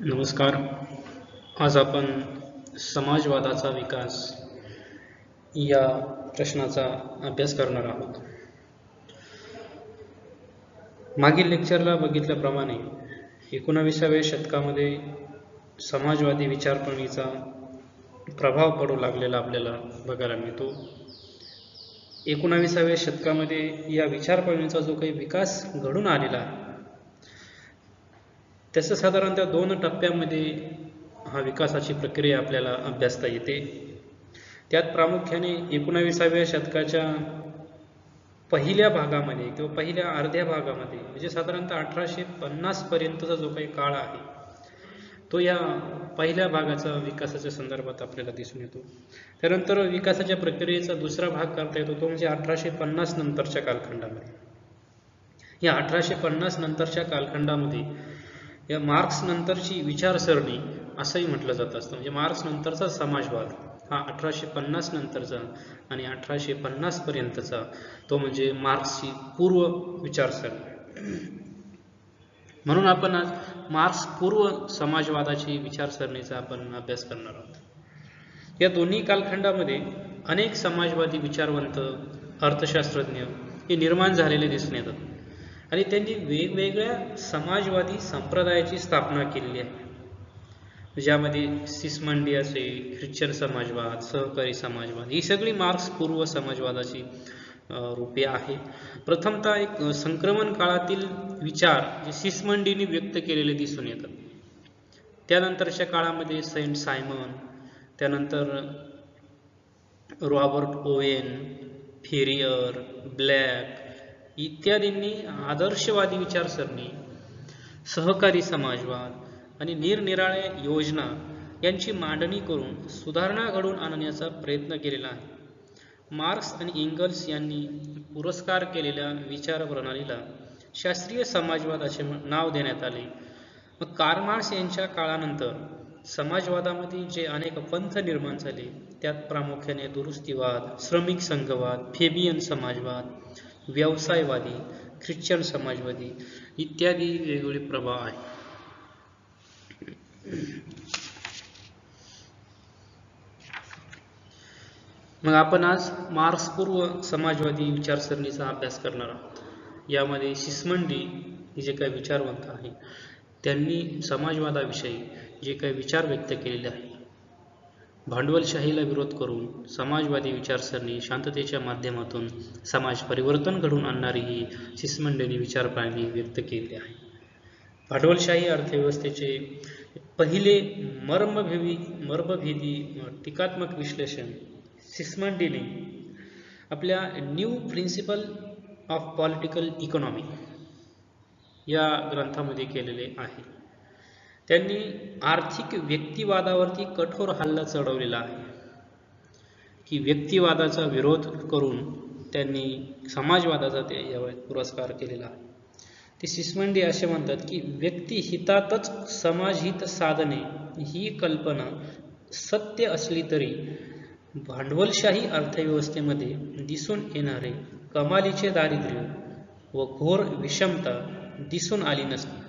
नमस्कार. आज आपण समाजवादाचा विकास या प्रश्नाचा अभ्यास करणार आहोत. मागील लेक्चरला बघितल्याप्रमाणे 19व्या शतकामध्ये समाजवादी विचारसरणीचा प्रभाव पडू लागलेला आपल्याला बघायला मिळतो. 19व्या शतकामध्ये या विचारसरणीचा जो काही विकास घडून आलेला आहे त्याचं साधारणतः 2 टप्प्यामध्ये हा विकासाची प्रक्रिया आपल्याला अभ्यासता येते. त्यात प्रामुख्याने 19व्या शतकाच्या पहिल्या भागामध्ये किंवा पहिल्या अर्ध्या भागामध्ये म्हणजे साधारणतः 1850 पर्यंतचा जो काही काळ आहे तो या पहिल्या भागाचा विकासाच्या संदर्भात आपल्याला दिसून येतो. त्यानंतर विकासाच्या प्रक्रियेचा दुसरा भाग करता येतो तो म्हणजे 1850 नंतरच्या कालखंडामध्ये. या 1850 नंतरच्या कालखंडामध्ये या मार्क्स नंतरची विचारसरणी असंही म्हटलं जात असतं. म्हणजे मार्क्स नंतरचा समाजवाद हा 1850 नंतरचा आणि 1850 पर्यंतचा तो म्हणजे मार्क्सची पूर्व विचारसरणी. म्हणून आपण आज मार्क्स पूर्व समाजवादाची विचारसरणीचा आपण अभ्यास करणार आहोत. या दोन्ही कालखंडामध्ये अनेक समाजवादी विचारवंत अर्थशास्त्रज्ञ हे निर्माण झालेले दिसून येतात आणि त्यांनी वेगवेगळ्या समाजवादी संप्रदायाची स्थापना केलेली आहे, ज्यामध्ये सिसमंडी असेल, ख्रिश्चन समाजवाद, सहकारी समाजवाद ही सगळी मार्क्स पूर्व समाजवादाची रूपे आहे. प्रथमतः एक संक्रमण काळातील विचार जे सिसमंडीने व्यक्त केलेले दिसून येतात. त्यानंतरच्या काळामध्ये सेंट सायमन, त्यानंतर रॉबर्ट ओवेन, फेरियर, ब्लॅक इत्यादींनी आदर्शवादी विचारसरणी, सहकारी समाजवाद आणि निरनिराळ्या योजना यांची मांडणी करून सुधारणा घडवून आणण्याचा प्रयत्न केलेला आहे. मार्क्स आणि एंगल्स यांनी पुरस्कार केलेल्या विचार प्रणालीला शास्त्रीय समाजवाद असे नाव देण्यात आले. मग कार्ल मार्क्स यांच्या काळानंतर समाजवादामध्ये जे अनेक पंथ निर्माण झाले त्यात प्रामुख्याने दुरुस्तीवाद, श्रमिक संघवाद, फेबियन समाजवाद, व्यवसायवादी, ख्रिश्चन समाजवादी इत्यादी वेगवेगळे प्रभाव आहेत. मग आपण आज मार्क्स पूर्व समाजवादी विचारसरणीचा अभ्यास करणार आहोत. यामध्ये सिसमंडी हे जे काही विचारवंत आहे त्यांनी समाजवादाविषयी जे काही विचार व्यक्त केलेले आहे, भांडवलशाहीला विरोध करून समाजवादी विचारसरणी शांततेच्या माध्यमातून समाज परिवर्तन घडवून आणणारी ही सिसमंडीने विचारप्रणाली व्यक्त केली आहे. भांडवलशाही अर्थव्यवस्थेचे पहिले मर्मभेदी टीकात्मक विश्लेषण सिसमंडीने आपल्या new principle of political economy या ग्रंथामध्ये केलेले आहे. त्यांनी आर्थिक व्यक्तिवादावरती कठोर हल्ला चढवलेला आहे की व्यक्तिवादाचा विरोध करून त्यांनी समाजवादाचा ते यावेळी पुरस्कार केलेला आहे. ते सिसमंडी असे म्हणतात की व्यक्तिहितातच समाजहित साधने ही कल्पना सत्य असली तरी भांडवलशाही अर्थव्यवस्थेमध्ये दिसून येणारे कमालीचे दारिद्र्य व घोर विषमता दिसून आली नसते.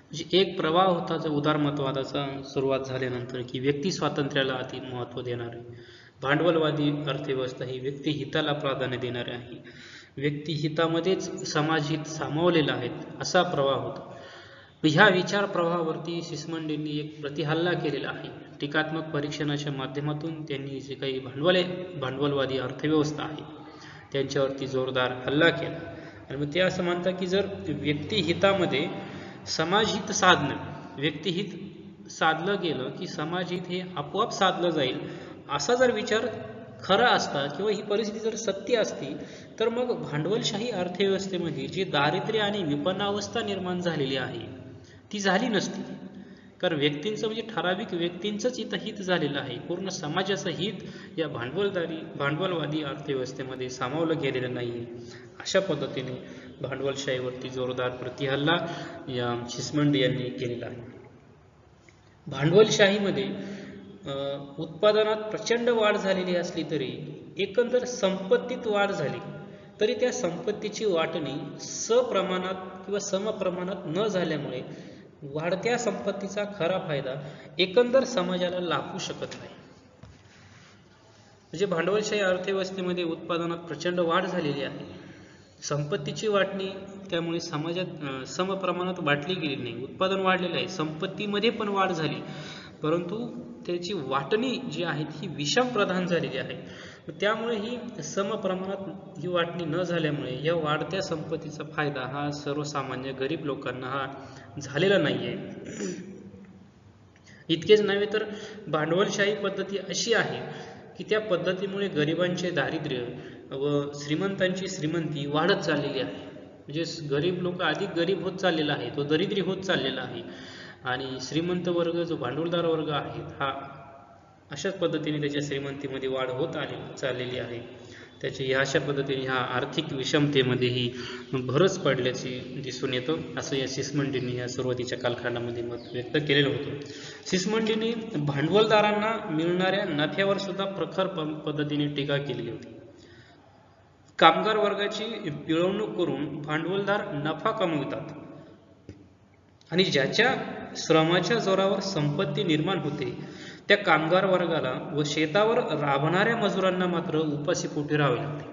म्हणजे एक प्रवाह होता जो उदारमतवादाचा सुरुवात झाल्यानंतर की व्यक्ती स्वातंत्र्याला अति महत्त्व देणारे, भांडवलवादी अर्थव्यवस्था ही व्यक्तिहिताला प्राधान्य देणारी आहे, व्यक्तिहितामध्येच समाजहित सामावलेलं आहे असा प्रवाह होता. ह्या विचार प्रवाहावरती सिसमंडींनी एक प्रतिहल्ला केलेला आहे. टीकात्मक परीक्षणाच्या माध्यमातून त्यांनी जे काही भांडवलवादी अर्थव्यवस्था आहे त्यांच्यावरती जोरदार हल्ला केला आणि मग ते असं म्हणतात की जर व्यक्तिहितामध्ये समाजहित साधणं, व्यक्तिहित साधलं गेलं की समाजहित हे आपोआप साधलं जाईल असा जर विचार खरा असता किंवा ही परिस्थिती जर सत्य असती तर मग भांडवलशाही अर्थव्यवस्थेमध्ये जी दारिद्र्य आणि विपन्नावस्था निर्माण झालेली आहे ती झाली नसती. कारण व्यक्तींचं म्हणजे ठराविक व्यक्तींचंच इथं हित झालेलं आहे, पूर्ण समाजाचं हित या भांडवलवादी अर्थव्यवस्थेमध्ये सामावलं गेलेलं नाही. अशा पद्धतीने भांडवलशाहीवरती जोरदार प्रतिहल्ला या सिसमंडी यांनी केलेला आहे. भांडवलशाहीमध्ये उत्पादनात प्रचंड वाढ झालेली असली तरी एकंदर संपत्तीत वाढ झाली तरी त्या संपत्तीची वाटणी सप्रमाणात किंवा समप्रमाणात न झाल्यामुळे वाढत्या संपत्तीचा खरा फायदा एकंदर समाजाला लाभू शकत नाही. म्हणजे भांडवलशाही अर्थव्यवस्थेमध्ये उत्पादनात प्रचंड वाढ झालेली आहे. संपत्तीची वाटणी त्यामुळे समाजात समप्रमाणात वाटली गेली नाही. उत्पादन वाढलेलं आहे, संपत्तीमध्ये पण वाढ झाली, परंतु त्याची वाटणी जी आहे ती विषम प्रधान झालेली आहे. त्यामुळे ही समप्रमाणात ही वाटणी न झाल्यामुळे या वाढत्या संपत्तीचा फायदा हा सर्वसामान्य गरीब लोकांना हा झालेला नाही आहे. इतकेच नव्हे तर भांडवलशाही पद्धती अशी आहे की त्या पद्धतीमुळे गरिबांचे दारिद्र्य व श्रीमंतांची श्रीमंती वाढत चाललेली आहे. म्हणजे गरीब लोक अधिक गरीब होत चाललेला आहे, तो दरिद्री होत चाललेला आहे, आणि श्रीमंत वर्ग जो भांडवलदार वर्ग आहे हा अशाच पद्धतीने त्याच्या श्रीमंतीमध्ये वाढ होत चाललेली आहे. त्याची अशा पद्धतीने ह्या आर्थिक विषमतेमध्येही भरच पडल्याची दिसून येतं, असं या सिसमंडींनी या सुरुवातीच्या कालखंडामध्ये मत व्यक्त केलेलं होतं. सिसमंडींनी भांडवलदारांना मिळणाऱ्या नफ्यावर सुद्धा प्रखर पद्धतीने टीका केलेली होती. कामगार वर्गाची पिळवणूक करून भांडवलदार नफा कमवितात आणि ज्याच्या श्रमाच्या जोरावर संपत्ती निर्माण होते त्या कामगार वर्गाला व शेतावर राबणाऱ्या मजुरांना मात्र उपाशी पोटी राहावे लागते.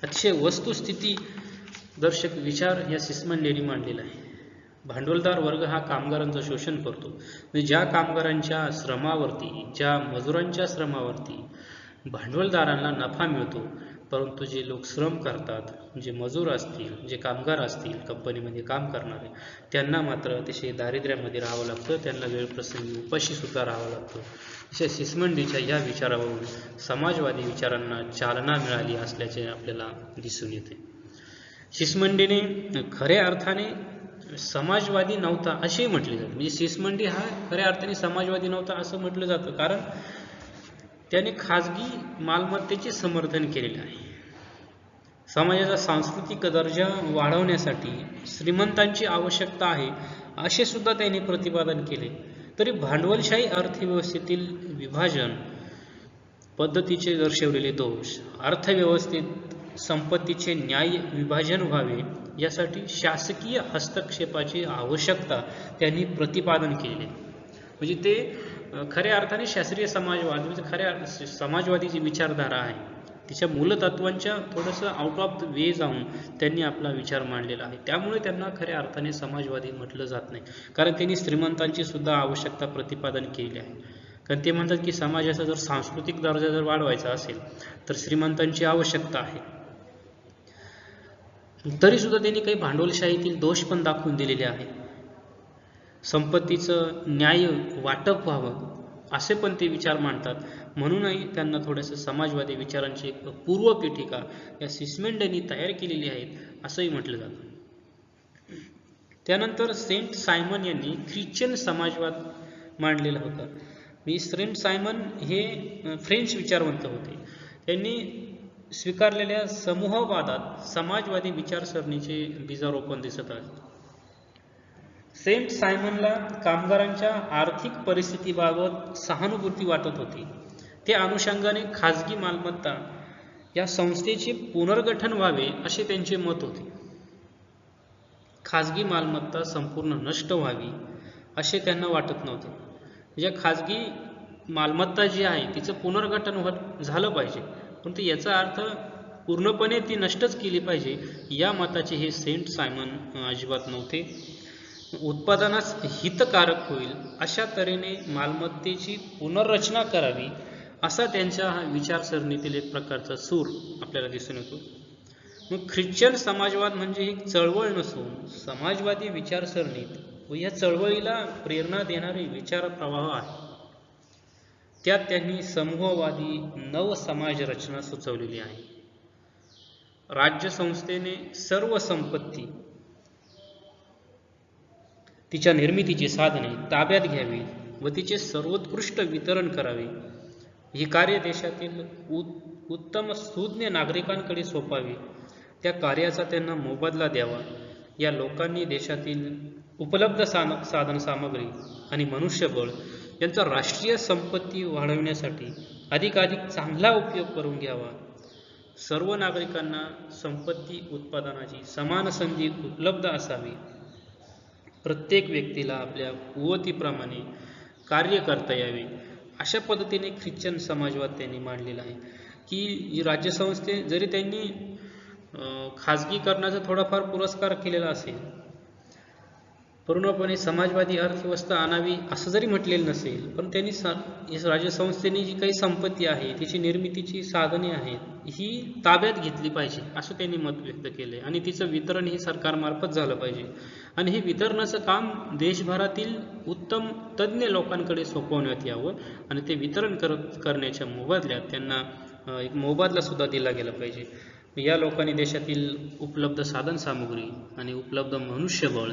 अतिशय वस्तुस्थिती दर्शक विचार या सिसमंडींनी मांडलेला आहे. भांडवलदार वर्ग हा कामगारांचं शोषण करतो. म्हणजे ज्या कामगारांच्या श्रमावरती, ज्या मजुरांच्या श्रमावरती भांडवलदारांना नफा मिळतो, परंतु जे लोक श्रम करतात, जे मजूर असतील, जे कामगार असतील, कंपनीमध्ये काम करणारे, त्यांना मात्र अतिशय दारिद्र्यामध्ये राहावं लागतं, त्यांना वेळप्रसंगी उपाशी सुद्धा राहावं लागतं. अशा सिसमंडीच्या या विचारावरून समाजवादी विचारांना चालना मिळाली असल्याचे आपल्याला दिसून येते. सिसमंडीने खऱ्या अर्थाने समाजवादी नव्हता असेही म्हटले जाते. म्हणजे सिसमंडी हा खऱ्या अर्थाने समाजवादी नव्हता असं म्हटलं जातं, कारण त्याने खाजगी मालमत्तेचे समर्थन केलेले आहे. समाजाचा सांस्कृतिक दर्जा वाढवण्यासाठी श्रीमंतांची आवश्यकता आहे असे सुद्धा त्यांनी प्रतिपादन केले. तरी भांडवलशाही अर्थव्यवस्थेतील विभाजन पद्धतीचे दर्शवलेले दोष, अर्थव्यवस्थेत संपत्तीचे न्याय विभाजन व्हावे यासाठी शासकीय हस्तक्षेपाची आवश्यकता त्यांनी प्रतिपादन केले. म्हणजे ते खऱ्या अर्थाने शास्त्रीय समाजवाद, म्हणजे खऱ्या समाजवादी जी विचारधारा आहे तिच्या मूलतत्वांच्या थोडंसं आउट ऑफ द वे जाऊन त्यांनी आपला विचार मांडलेला आहे. त्यामुळे त्यांना खऱ्या अर्थाने समाजवादी म्हटलं जात नाही, कारण त्यांनी श्रीमंतांची सुद्धा आवश्यकता प्रतिपादन केली आहे. कारण ते म्हणतात की समाजाचा जर सांस्कृतिक दर्जा जर वाढवायचा असेल तर श्रीमंतांची आवश्यकता आहे. तरी सुद्धा त्यांनी काही भांडवलशाहीतील दोष पण दाखवून दिलेले आहेत. संपत्तीचं न्याय वाटप व्हावं असे पण ते विचार मांडतात. म्हणूनही त्यांना थोडंसं समाजवादी विचारांची एक पूर्वपीठिका या सिसमंडींनी तयार केलेली आहेत असंही म्हटलं जातं. त्यानंतर सेंट सायमन यांनी ख्रिश्चन समाजवाद मांडलेला होता. सेंट सायमन हे फ्रेंच विचारवंत होते. त्यांनी स्वीकारलेल्या समूहवादात समाजवादी विचारसरणीचे बीजारोपण दिसत आहे. सेंट सायमनला कामगारांच्या आर्थिक परिस्थितीबाबत सहानुभूती वाटत होती. त्या अनुषंगाने खाजगी मालमत्ता या संस्थेचे पुनर्गठन व्हावे असे त्यांचे मत होते. खाजगी मालमत्ता संपूर्ण नष्ट व्हावी असे त्यांना वाटत नव्हते. म्हणजे खाजगी मालमत्ता जी आहे तिचं पुनर्गठन झालं पाहिजे, परंतु याचा अर्थ पूर्णपणे ती नष्टच केली पाहिजे या मताचे हे सेंट सायमन अजिबात नव्हते. उत्पादनास हितकारक होईल अशा तऱ्हेने मालमत्तेची पुनर्रचना करावी असा त्यांच्या विचारसरणीतील एक प्रकारचा सूर आपल्याला दिसून येतो. मग ख्रिश्चन समाजवाद म्हणजे एक चळवळ नसून समाजवादी विचारसरणीत व या चळवळीला प्रेरणा देणारे विचार प्रवाह आहे. त्यात त्यांनी समूहवादी नव समाज रचना सुचवलेली आहे. राज्यसंस्थेने सर्व संपत्ती, तिच्या निर्मितीची साधने ताब्यात घ्यावी व तिचे सर्वोत्कृष्ट वितरण करावे. ही कार्य देशातील उत्तम सुज्ञ नागरिकांकडे सोपावी. त्या कार्याचा त्यांना मोबदला द्यावा. या लोकांनी देशातील उपलब्ध साधन सामग्री आणि मनुष्यबळ यांचा राष्ट्रीय संपत्ती वाढवण्यासाठी अधिकाधिक चांगला उपयोग करून घ्यावा. सर्व नागरिकांना संपत्ती उत्पादनाची समान संधी उपलब्ध असावी प्रत्येक व्यक्तीला आपल्या कुवतीप्रमाणे कार्य करता यावे अशा पद्धतीने ख्रिश्चन समाजवाद त्यांनी मांडलेला आहे. की राज्यसंस्थे जरी त्यांनी खाजगीकरणाचा थोडाफार पुरस्कार केलेला असेल, पूर्णपणे समाजवादी अर्थव्यवस्था आणावी असं जरी म्हटलेलं नसेल, पण त्यांनी राज्यसंस्थेने जी काही संपत्ती आहे, तिची निर्मितीची साधने आहेत, ही ताब्यात घेतली पाहिजे असं त्यांनी मत व्यक्त केले आणि तिचं वितरण हे सरकारमार्फत झालं पाहिजे. आणि हे वितरणाचं काम देशभरातील उत्तम तज्ज्ञ लोकांकडे सोपवण्यात यावं आणि ते वितरण करण्याच्या मोबदल्यात त्यांना एक मोबदला सुद्धा दिला गेला पाहिजे. या लोकांनी देशातील उपलब्ध साधनसामुग्री आणि उपलब्ध मनुष्यबळ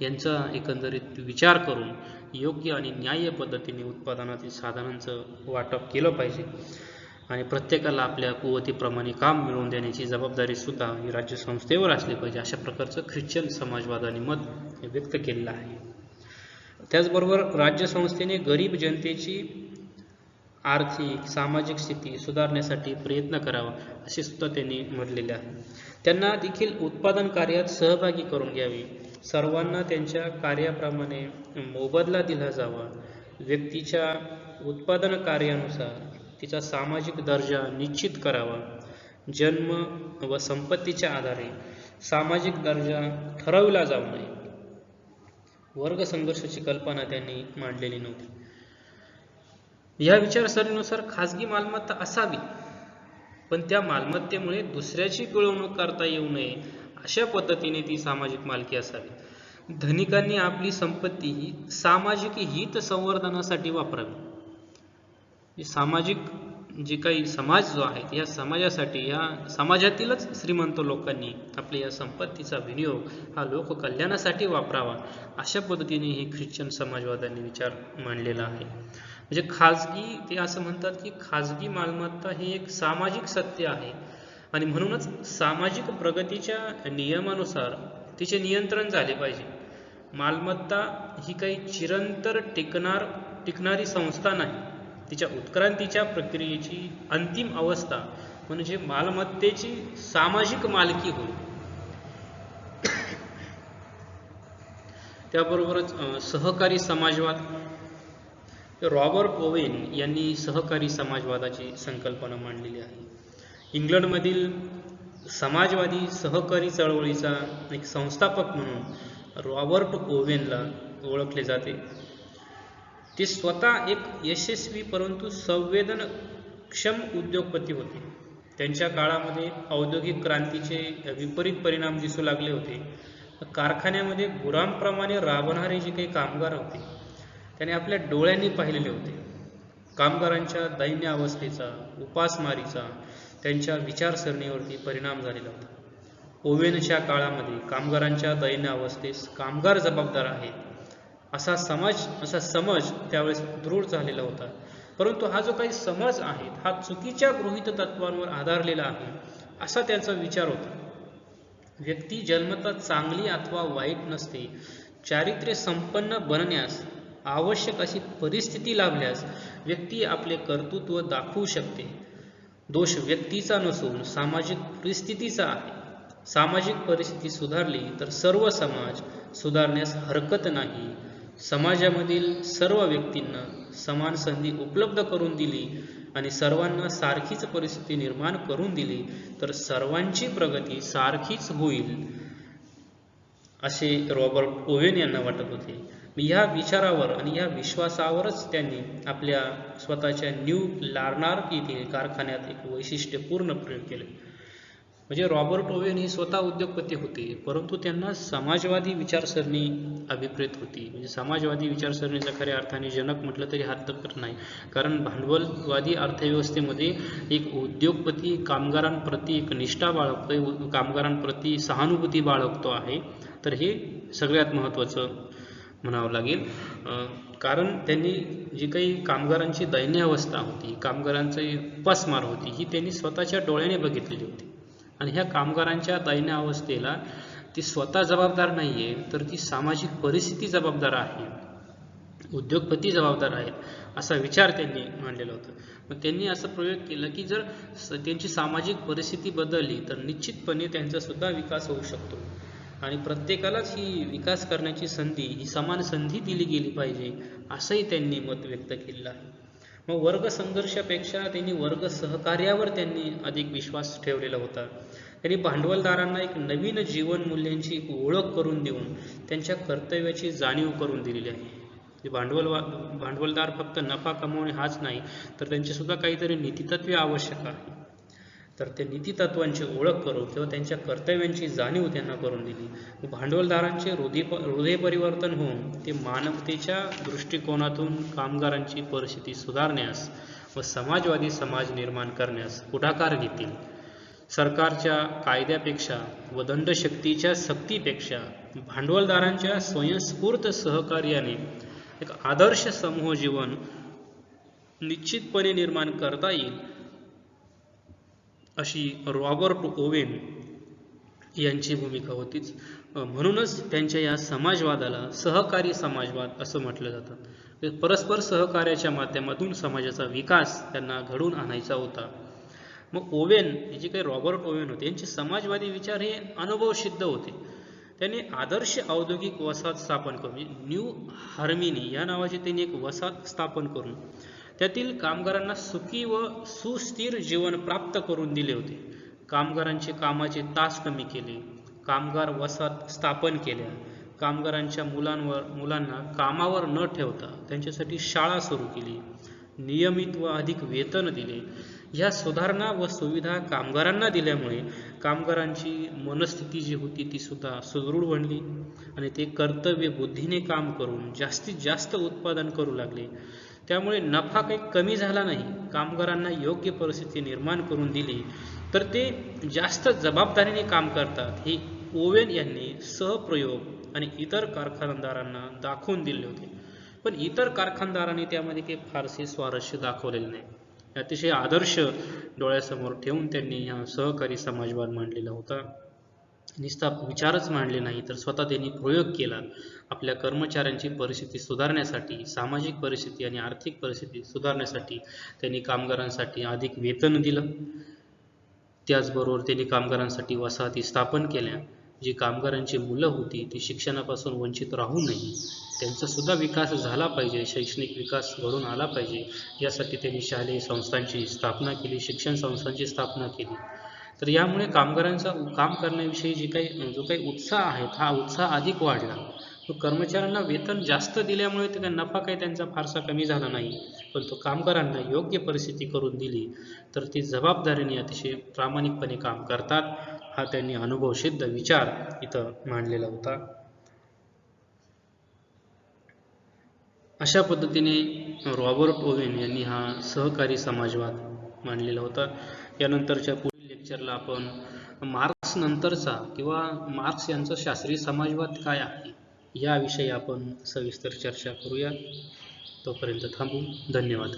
यांचा एकंदरीत विचार करून योग्य आणि न्याय्य पद्धतीने उत्पादनातील साधनांचं वाटप केलं पाहिजे आणि प्रत्येकाला आपल्या कुवतीप्रमाणे काम मिळवून देण्याची जबाबदारी सुद्धा ही राज्यसंस्थेवर असली पाहिजे अशा प्रकारचं ख्रिश्चन समाजवादाने मत व्यक्त केलेलं आहे. त्याचबरोबर राज्यसंस्थेने गरीब जनतेची आर्थिक सामाजिक स्थिती सुधारण्यासाठी प्रयत्न करावा असे सुद्धा त्यांनी म्हटलेले आहे. त्यांना देखील उत्पादन कार्यात सहभागी करून घ्यावे, सर्वांना त्यांच्या कार्याप्रमाणे मोबदला दिला जावा, व्यक्तीच्या उत्पादन कार्यानुसार तिचा सामाजिक दर्जा निश्चित करावा, जन्म व संपत्तीच्या आधारे सामाजिक दर्जा ठरवला जाऊ नये. वर्ग संघर्षाची कल्पना त्यांनी मांडलेली नव्हती. या विचारसरणीनुसार खाजगी मालमत्ता असावी, पण त्या मालमत्तेमुळे दुसऱ्याची पिळवणूक करता येऊ नये अशा पद्धतीने ती सामाजिक मालकी असावी. धनिकांनी आपली संपत्ती ही सामाजिक हित संवर्धनासाठी वापरावी. सामाजिक जे काही समाज जो आहे या समाजासाठी, या समाजातीलच श्रीमंत लोकांनी आपल्या या संपत्तीचा विनियोग हा लोककल्याणासाठी वापरावा अशा पद्धतीने हे ख्रिश्चन समाजवादाने विचार मांडलेला आहे. म्हणजे खाजगी, ते असं म्हणतात की खाजगी मालमत्ता हे एक सामाजिक सत्य आहे आणि म्हणूनच सामाजिक प्रगतीच्या नियमानुसार तिचे नियंत्रण झाले पाहिजे. मालमत्ता ही काही चिरंतर टिकणारी संस्था नाही. तिच्या उत्क्रांतीच्या प्रक्रियेची अंतिम अवस्था म्हणजे मालमत्तेची सामाजिक मालकी होय. त्याबरोबरच सहकारी समाजवाद. रॉबर्ट ओवेन यांनी सहकारी समाजवादाची संकल्पना मांडलेली आहे. इंग्लंडमधील समाजवादी सहकारी चळवळीचा एक संस्थापक म्हणून रॉबर्ट ओवेनला ओळखले जाते. ते स्वतः एक यशस्वी परंतु संवेदनक्षम उद्योगपती होते. त्यांच्या काळामध्ये औद्योगिक क्रांतीचे विपरीत परिणाम दिसू लागले होते. कारखान्यामध्ये गुरांप्रमाणे राबणारे जे काही कामगार होते त्याने आपल्या डोळ्यांनी पाहिलेले होते. कामगारांच्या दैन्य अवस्थेचा, उपासमारीचा त्यांच्या विचारसरणीवरती परिणाम झालेला होता. ओवेनच्या काळामध्ये कामगारांच्या दैन्य अवस्थेस कामगार जबाबदार आहेत असा समज त्यावेळेस दृढ झालेला होता. परंतु हा जो काही समज आहे हा चुकीच्या गृहीत तत्वांवर आधारलेला आहे असा त्यांचा विचार होता. व्यक्ती जन्मतः चांगली अथवा वाईट नसते. चारित्र्य संपन्न बनण्यास आवश्यक अशी परिस्थिती लाभल्यास व्यक्ती आपले कर्तृत्व दाखवू शकते. दोष व्यक्तीचा नसून सामाजिक परिस्थितीचा आहे. सामाजिक परिस्थिती सुधारली तर सर्व समाज सुधारण्यास हरकत नाही. समाजामधील सर्व व्यक्तींना समान संधी उपलब्ध करून दिली आणि सर्वांना सारखीच परिस्थिती निर्माण करून दिली तर सर्वांची प्रगती सारखीच होईल असे रॉबर्ट ओवेन यांना वाटत होते. या विचारावर आणि या विश्वासावरच त्यांनी आपल्या स्वतःच्या न्यू लार्नार्क येथील कारखान्यात एक वैशिष्ट्यपूर्ण प्रयोग केले. म्हणजे रॉबर्ट ओवेन हे स्वतः उद्योगपती होते, परंतु त्यांना समाजवादी विचारसरणी अभिप्रेत होती. म्हणजे समाजवादी विचारसरणीचा खऱ्या अर्थाने जनक म्हटलं तरी हरकत नाही, कारण भांडवलवादी अर्थव्यवस्थेमध्ये एक उद्योगपती कामगारांप्रती एक निष्ठा बाळगतो, कामगारांप्रती सहानुभूती बाळगतो आहे. तर हे सगळ्यात महत्त्वाचं म्हणावं लागेल. कारण त्यांनी जी काही कामगारांची दैन्य अवस्था होती, कामगारांची उपासमार होती, ही त्यांनी स्वतःच्या डोळ्याने बघितलेली होती. आणि ह्या कामगारांच्या दैन्य अवस्थेला ती स्वतः जबाबदार नाही आहे, तर ती सामाजिक परिस्थिती जबाबदार आहे, उद्योगपती जबाबदार आहेत असा विचार त्यांनी मांडलेला होता. मग त्यांनी असं प्रयोग केला की जर त्यांची सामाजिक परिस्थिती बदलली तर निश्चितपणे त्यांचा सुद्धा विकास होऊ शकतो. आणि प्रत्येकालाच ही विकास करण्याची संधी, ही समान संधी दिली गेली पाहिजे, असंही त्यांनी मत व्यक्त केलेलं आहे. मग वर्ग संघर्षापेक्षा त्यांनी वर्ग सहकार्यावर त्यांनी अधिक विश्वास ठेवलेला होता. त्यांनी भांडवलदारांना एक नवीन जीवन मूल्यांची ओळख करून देऊन त्यांच्या कर्तव्याची जाणीव करून दिलेली आहे. भांडवलदार फक्त नफा कमवणे हाच नाही, तर त्यांचीसुद्धा काहीतरी नीतितत्वे आवश्यक आहे. तर ते नीतितत्वांची ओळख करून किंवा त्यांच्या कर्तव्यांची जाणीव त्यांना करून दिली. भांडवलदारांचे हृदय परिवर्तन होऊन ते मानवतेच्या दृष्टिकोनातून कामगारांची परिस्थिती सुधारण्यास व समाजवादी समाज निर्माण करण्यास पुढाकार घेतील. सरकारच्या कायद्यापेक्षा व दंडशक्तीच्या सक्तीपेक्षा भांडवलदारांच्या स्वयंस्फूर्त सहकार्याने एक आदर्श समूह जीवन निश्चितपणे निर्माण करता येईल, अशी रॉबर्ट ओवेन यांची भूमिका होतीच. म्हणूनच त्यांच्या या समाजवादाला सहकारी समाजवाद असं म्हटलं जातं. परस्पर सहकार्याच्या माध्यमातून समाजाचा विकास त्यांना घडवून आणायचा होता. मग ओवेन हे जे काही रॉबर्ट ओवेन होते, यांचे समाजवादी विचार हे अनुभवसिद्ध होते. त्यांनी आदर्श औद्योगिक वसाहत स्थापन करून, न्यू हार्मनी या नावाची त्यांनी एक वसाहत स्थापन करून त्यातील कामगारांना सुखी व सुस्थिर जीवन प्राप्त करून दिले होते. कामगारांचे कामाचे तास कमी केले, कामगार वसाहत स्थापन केल्या, कामगारांच्या मुलांना कामावर न ठेवता त्यांच्यासाठी शाळा सुरू केली, नियमित व अधिक वेतन दिले. ह्या सुधारणा व सुविधा कामगारांना दिल्यामुळे कामगारांची मनस्थिती जी होती ती सुद्धा सुदृढ बनली आणि ते कर्तव्य बुद्धीने काम करून जास्तीत जास्त उत्पादन करू लागले. त्यामुळे नफा काही कमी झाला नाही. कामगारांना योग्य परिस्थिती निर्माण करून दिली तर ते जास्त जबाबदारीने काम करतात, हे ओवेन यांनी सहप्रयोग आणि इतर कारखानदारांना दाखवून दिले होते. पण इतर कारखानदारांनी त्यामध्ये काही फारसे स्वारस्य दाखवलेले नाही. अतिशय आदर्श डोळ्यासमोर ठेवून त्यांनी हा सहकारी समाजवाद मांडलेला होता. नुसता विचारच मांडले नाही, तर स्वतः त्यांनी प्रयोग केला. आपल्या कर्मचाऱ्यांची परिस्थिती सुधारण्यासाठी, सामाजिक परिस्थिती आणि आर्थिक परिस्थिती सुधारण्यासाठी त्यांनी कामगारांसाठी अधिक वेतन दिलं. त्याचबरोबर त्यांनी कामगारांसाठी वसाहती स्थापन केल्या. जी कामगारांची मुलं होती ती शिक्षणापासून वंचित राहू नये, त्यांचा सुद्धा विकास झाला पाहिजे, शैक्षणिक विकास घडून आला पाहिजे, यासाठी त्यांनी शालेय संस्थांची स्थापना केली, शिक्षण संस्थांची स्थापना केली. तर यामुळे कामगारांचा काम करण्याविषयी जो काही उत्साह आहे, हा उत्साह अधिक वाढला. कर्मचाऱ्यांना वेतन जास्त दिल्यामुळे ते नफा काही त्यांचा फारसा कमी झाला नाही, पण तो कामगारांना योग्य परिस्थिती करून दिली तर ते जबाबदारीने अतिशय प्रामाणिकपणे काम करतात. हा त्यांनी अनुभवसिद्ध विचार इथं मांडलेला होता. अशा पद्धतीने रॉबर्ट ओवेन यांनी हा सहकारी समाजवाद मांडलेला होता. यानंतरच्या पुढील लेक्चरला आपण मार्क्स नंतरचा किंवा मार्क्स यांचा शास्त्रीय समाजवाद काय आहे याविषयी आपण सविस्तर चर्चा करूया. तोपर्यंत थांबू. धन्यवाद.